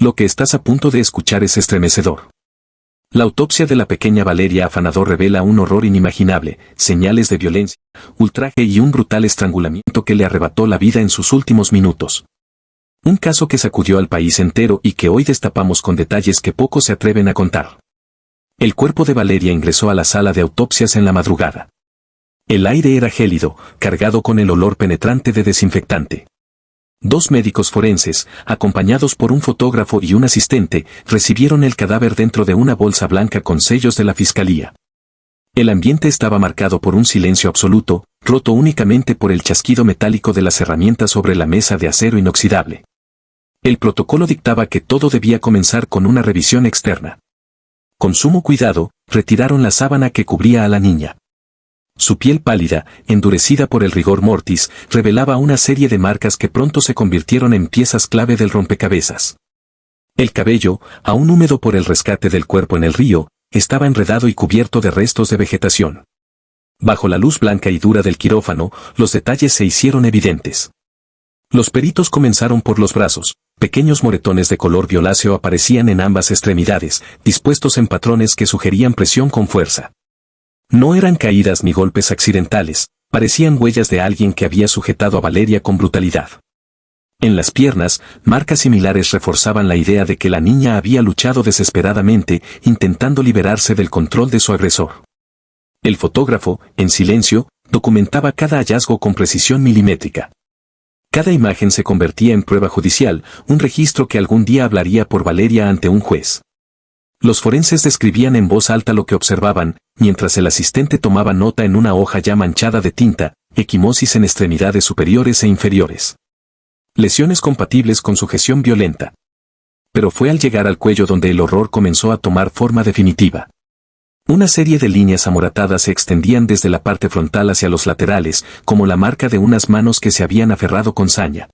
Lo que estás a punto de escuchar es estremecedor. La autopsia de la pequeña Valeria Afanador revela un horror inimaginable, señales de violencia, ultraje y un brutal estrangulamiento que le arrebató la vida en sus últimos minutos. Un caso que sacudió al país entero y que hoy destapamos con detalles que pocos se atreven a contar. El cuerpo de Valeria ingresó a la sala de autopsias en la madrugada. El aire era gélido, cargado con el olor penetrante de desinfectante. 2 médicos forenses, acompañados por un fotógrafo y un asistente, recibieron el cadáver dentro de una bolsa blanca con sellos de la fiscalía. El ambiente estaba marcado por un silencio absoluto, roto únicamente por el chasquido metálico de las herramientas sobre la mesa de acero inoxidable. El protocolo dictaba que todo debía comenzar con una revisión externa. Con sumo cuidado, retiraron la sábana que cubría a la niña. Su piel pálida, endurecida por el rigor mortis, revelaba una serie de marcas que pronto se convirtieron en piezas clave del rompecabezas. El cabello, aún húmedo por el rescate del cuerpo en el río, estaba enredado y cubierto de restos de vegetación. Bajo la luz blanca y dura del quirófano, los detalles se hicieron evidentes. Los peritos comenzaron por los brazos. Pequeños moretones de color violáceo aparecían en ambas extremidades, dispuestos en patrones que sugerían presión con fuerza. No eran caídas ni golpes accidentales, parecían huellas de alguien que había sujetado a Valeria con brutalidad. En las piernas, marcas similares reforzaban la idea de que la niña había luchado desesperadamente, intentando liberarse del control de su agresor. El fotógrafo, en silencio, documentaba cada hallazgo con precisión milimétrica. Cada imagen se convertía en prueba judicial, un registro que algún día hablaría por Valeria ante un juez. Los forenses describían en voz alta lo que observaban, mientras el asistente tomaba nota en una hoja ya manchada de tinta, equimosis en extremidades superiores e inferiores. Lesiones compatibles con sujeción violenta. Pero fue al llegar al cuello donde el horror comenzó a tomar forma definitiva. Una serie de líneas amoratadas se extendían desde la parte frontal hacia los laterales, como la marca de unas manos que se habían aferrado con saña.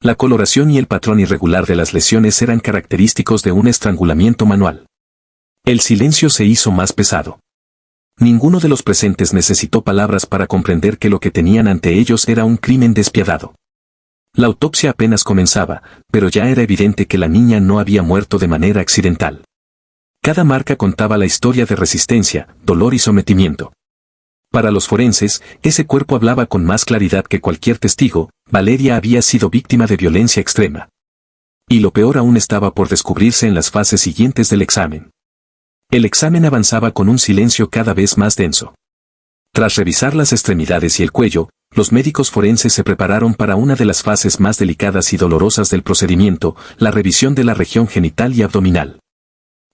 La coloración y el patrón irregular de las lesiones eran característicos de un estrangulamiento manual. El silencio se hizo más pesado. Ninguno de los presentes necesitó palabras para comprender que lo que tenían ante ellos era un crimen despiadado. La autopsia apenas comenzaba, pero ya era evidente que la niña no había muerto de manera accidental. Cada marca contaba la historia de resistencia, dolor y sometimiento. Para los forenses, ese cuerpo hablaba con más claridad que cualquier testigo. Valeria había sido víctima de violencia extrema. Y lo peor aún estaba por descubrirse en las fases siguientes del examen. El examen avanzaba con un silencio cada vez más denso. Tras revisar las extremidades y el cuello, los médicos forenses se prepararon para una de las fases más delicadas y dolorosas del procedimiento, la revisión de la región genital y abdominal.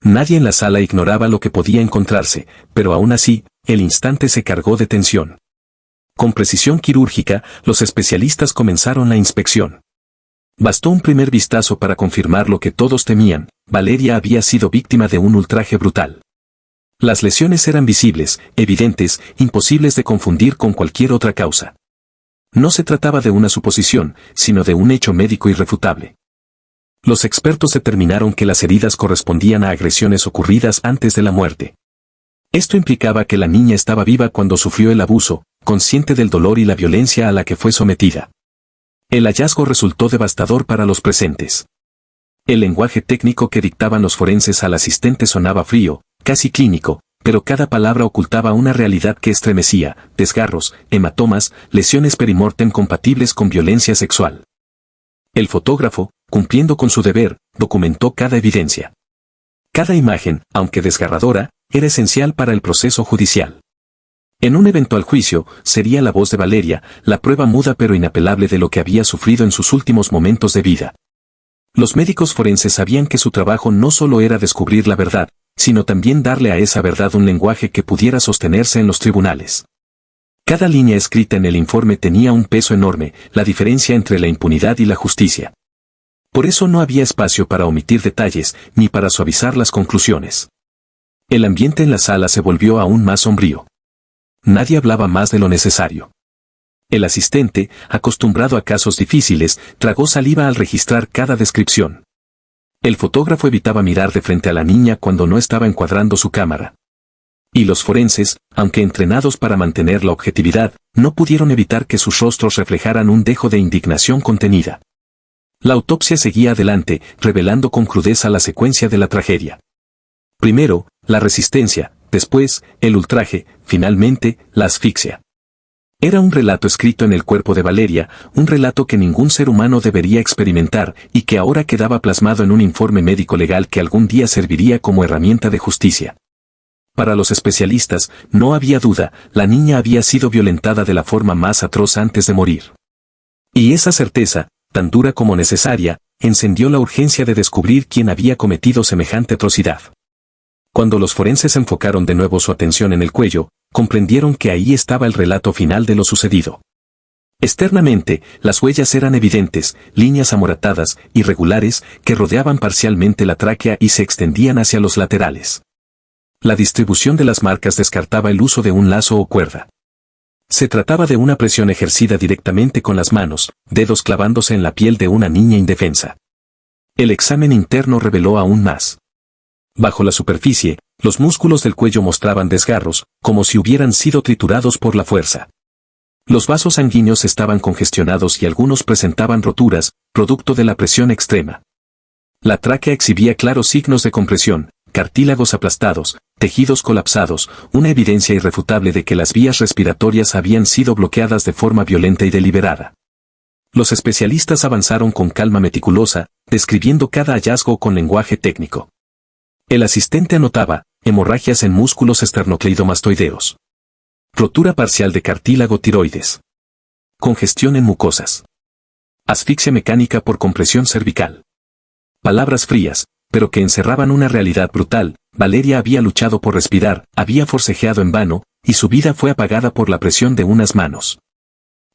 Nadie en la sala ignoraba lo que podía encontrarse, pero aún así, el instante se cargó de tensión. Con precisión quirúrgica, los especialistas comenzaron la inspección. Bastó un primer vistazo para confirmar lo que todos temían: Valeria había sido víctima de un ultraje brutal. Las lesiones eran visibles, evidentes, imposibles de confundir con cualquier otra causa. No se trataba de una suposición, sino de un hecho médico irrefutable. Los expertos determinaron que las heridas correspondían a agresiones ocurridas antes de la muerte. Esto implicaba que la niña estaba viva cuando sufrió el abuso, consciente del dolor y la violencia a la que fue sometida. El hallazgo resultó devastador para los presentes. El lenguaje técnico que dictaban los forenses al asistente sonaba frío, casi clínico, pero cada palabra ocultaba una realidad que estremecía: desgarros, hematomas, lesiones perimortem compatibles con violencia sexual. El fotógrafo, cumpliendo con su deber, documentó cada evidencia. Cada imagen, aunque desgarradora, era esencial para el proceso judicial. En un eventual juicio, sería la voz de Valeria, la prueba muda pero inapelable de lo que había sufrido en sus últimos momentos de vida. Los médicos forenses sabían que su trabajo no solo era descubrir la verdad, sino también darle a esa verdad un lenguaje que pudiera sostenerse en los tribunales. Cada línea escrita en el informe tenía un peso enorme, la diferencia entre la impunidad y la justicia. Por eso no había espacio para omitir detalles, ni para suavizar las conclusiones. El ambiente en la sala se volvió aún más sombrío. Nadie hablaba más de lo necesario. El asistente, acostumbrado a casos difíciles, tragó saliva al registrar cada descripción. El fotógrafo evitaba mirar de frente a la niña cuando no estaba encuadrando su cámara. Y los forenses, aunque entrenados para mantener la objetividad, no pudieron evitar que sus rostros reflejaran un dejo de indignación contenida. La autopsia seguía adelante, revelando con crudeza la secuencia de la tragedia. Primero, la resistencia, después, el ultraje, finalmente, la asfixia. Era un relato escrito en el cuerpo de Valeria, un relato que ningún ser humano debería experimentar y que ahora quedaba plasmado en un informe médico legal que algún día serviría como herramienta de justicia. Para los especialistas, no había duda, la niña había sido violentada de la forma más atroz antes de morir. Y esa certeza, tan dura como necesaria, encendió la urgencia de descubrir quién había cometido semejante atrocidad. Cuando los forenses enfocaron de nuevo su atención en el cuello, comprendieron que ahí estaba el relato final de lo sucedido. Externamente, las huellas eran evidentes, líneas amoratadas, irregulares, que rodeaban parcialmente la tráquea y se extendían hacia los laterales. La distribución de las marcas descartaba el uso de un lazo o cuerda. Se trataba de una presión ejercida directamente con las manos, dedos clavándose en la piel de una niña indefensa. El examen interno reveló aún más. Bajo la superficie, los músculos del cuello mostraban desgarros, como si hubieran sido triturados por la fuerza. Los vasos sanguíneos estaban congestionados y algunos presentaban roturas, producto de la presión extrema. La tráquea exhibía claros signos de compresión, cartílagos aplastados, tejidos colapsados, una evidencia irrefutable de que las vías respiratorias habían sido bloqueadas de forma violenta y deliberada. Los especialistas avanzaron con calma meticulosa, describiendo cada hallazgo con lenguaje técnico. El asistente anotaba, hemorragias en músculos esternocleidomastoideos. Rotura parcial de cartílago tiroides. Congestión en mucosas. Asfixia mecánica por compresión cervical. Palabras frías, pero que encerraban una realidad brutal. Valeria había luchado por respirar, había forcejeado en vano, y su vida fue apagada por la presión de unas manos.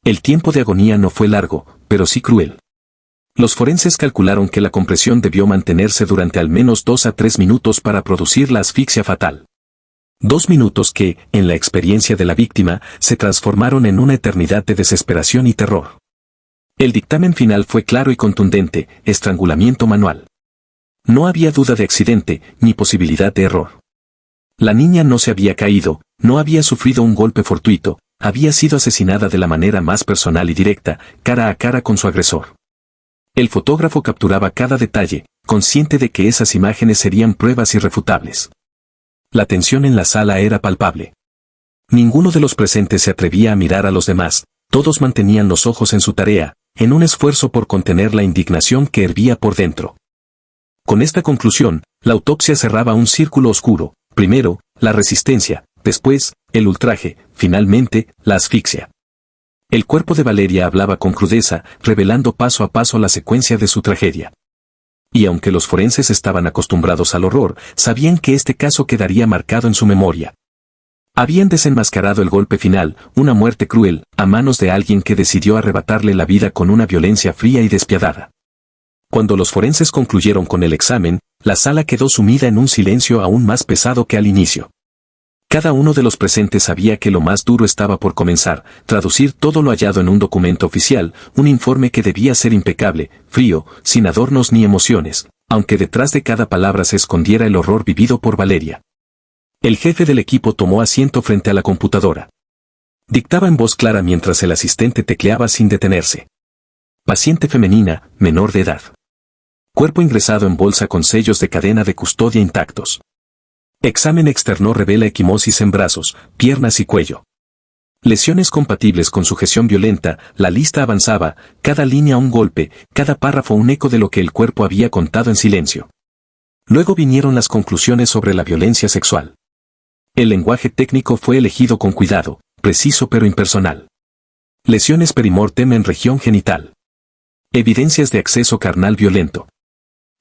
El tiempo de agonía no fue largo, pero sí cruel. Los forenses calcularon que la compresión debió mantenerse durante al menos 2 a 3 minutos para producir la asfixia fatal. 2 minutos que, en la experiencia de la víctima, se transformaron en una eternidad de desesperación y terror. El dictamen final fue claro y contundente: estrangulamiento manual. No había duda de accidente, ni posibilidad de error. La niña no se había caído, no había sufrido un golpe fortuito, había sido asesinada de la manera más personal y directa, cara a cara con su agresor. El fotógrafo capturaba cada detalle, consciente de que esas imágenes serían pruebas irrefutables. La tensión en la sala era palpable. Ninguno de los presentes se atrevía a mirar a los demás, todos mantenían los ojos en su tarea, en un esfuerzo por contener la indignación que hervía por dentro. Con esta conclusión, la autopsia cerraba un círculo oscuro: primero, la resistencia, después, el ultraje, finalmente, la asfixia. El cuerpo de Valeria hablaba con crudeza, revelando paso a paso la secuencia de su tragedia. Y aunque los forenses estaban acostumbrados al horror, sabían que este caso quedaría marcado en su memoria. Habían desenmascarado el golpe final, una muerte cruel, a manos de alguien que decidió arrebatarle la vida con una violencia fría y despiadada. Cuando los forenses concluyeron con el examen, la sala quedó sumida en un silencio aún más pesado que al inicio. Cada uno de los presentes sabía que lo más duro estaba por comenzar: traducir todo lo hallado en un documento oficial, un informe que debía ser impecable, frío, sin adornos ni emociones, aunque detrás de cada palabra se escondiera el horror vivido por Valeria. El jefe del equipo tomó asiento frente a la computadora. Dictaba en voz clara mientras el asistente tecleaba sin detenerse. Paciente femenina, menor de edad. Cuerpo ingresado en bolsa con sellos de cadena de custodia intactos. Examen externo revela equimosis en brazos, piernas y cuello. Lesiones compatibles con sujeción violenta. La lista avanzaba, cada línea un golpe, cada párrafo un eco de lo que el cuerpo había contado en silencio. Luego vinieron las conclusiones sobre la violencia sexual. El lenguaje técnico fue elegido con cuidado, preciso pero impersonal. Lesiones perimortem en región genital. Evidencias de acceso carnal violento.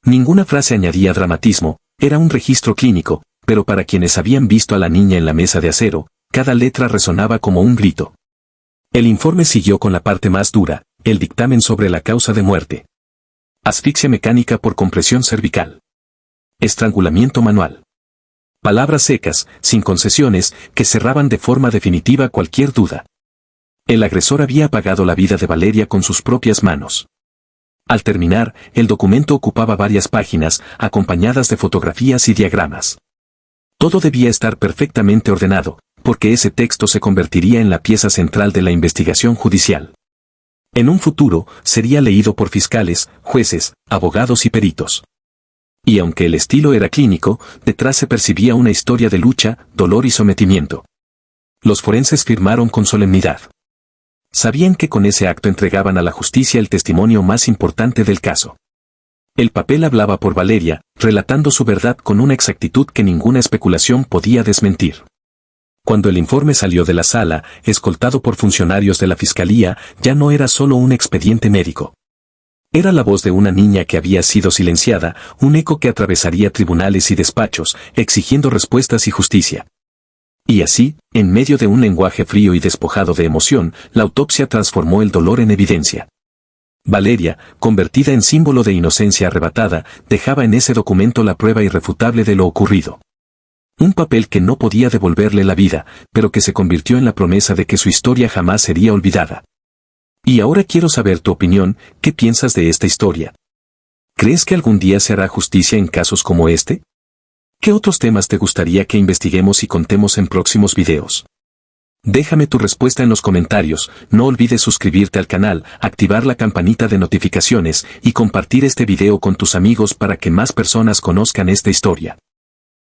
Ninguna frase añadía dramatismo, era un registro clínico, pero para quienes habían visto a la niña en la mesa de acero, cada letra resonaba como un grito. El informe siguió con la parte más dura, el dictamen sobre la causa de muerte. Asfixia mecánica por compresión cervical. Estrangulamiento manual. Palabras secas, sin concesiones, que cerraban de forma definitiva cualquier duda. El agresor había apagado la vida de Valeria con sus propias manos. Al terminar, el documento ocupaba varias páginas, acompañadas de fotografías y diagramas. Todo debía estar perfectamente ordenado, porque ese texto se convertiría en la pieza central de la investigación judicial. En un futuro, sería leído por fiscales, jueces, abogados y peritos. Y aunque el estilo era clínico, detrás se percibía una historia de lucha, dolor y sometimiento. Los forenses firmaron con solemnidad. Sabían que con ese acto entregaban a la justicia el testimonio más importante del caso. El papel hablaba por Valeria, relatando su verdad con una exactitud que ninguna especulación podía desmentir. Cuando el informe salió de la sala, escoltado por funcionarios de la fiscalía, ya no era solo un expediente médico. Era la voz de una niña que había sido silenciada, un eco que atravesaría tribunales y despachos, exigiendo respuestas y justicia. Y así, en medio de un lenguaje frío y despojado de emoción, la autopsia transformó el dolor en evidencia. Valeria, convertida en símbolo de inocencia arrebatada, dejaba en ese documento la prueba irrefutable de lo ocurrido. Un papel que no podía devolverle la vida, pero que se convirtió en la promesa de que su historia jamás sería olvidada. Y ahora quiero saber tu opinión, ¿qué piensas de esta historia? ¿Crees que algún día se hará justicia en casos como este? ¿Qué otros temas te gustaría que investiguemos y contemos en próximos videos? Déjame tu respuesta en los comentarios, no olvides suscribirte al canal, activar la campanita de notificaciones y compartir este video con tus amigos para que más personas conozcan esta historia.